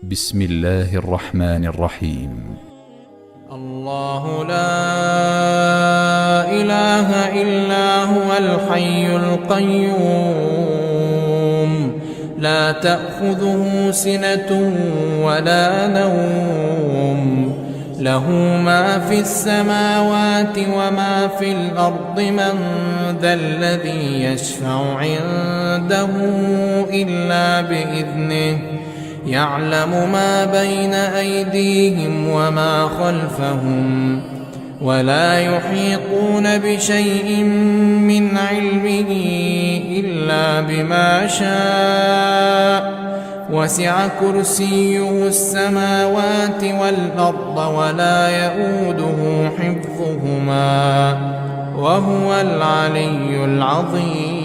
بسم الله الرحمن الرحيم. الله لا إله إلا هو الحي القيوم لا تأخذه سنة ولا نوم له ما في السماوات وما في الأرض من ذا الذي يشفع عنده إلا بإذنه يعلم ما بين أيديهم وما خلفهم ولا يحيطون بشيء من علمه إلا بما شاء وسع كرسيه السماوات والأرض ولا يئوده حفظهما وهو العلي العظيم.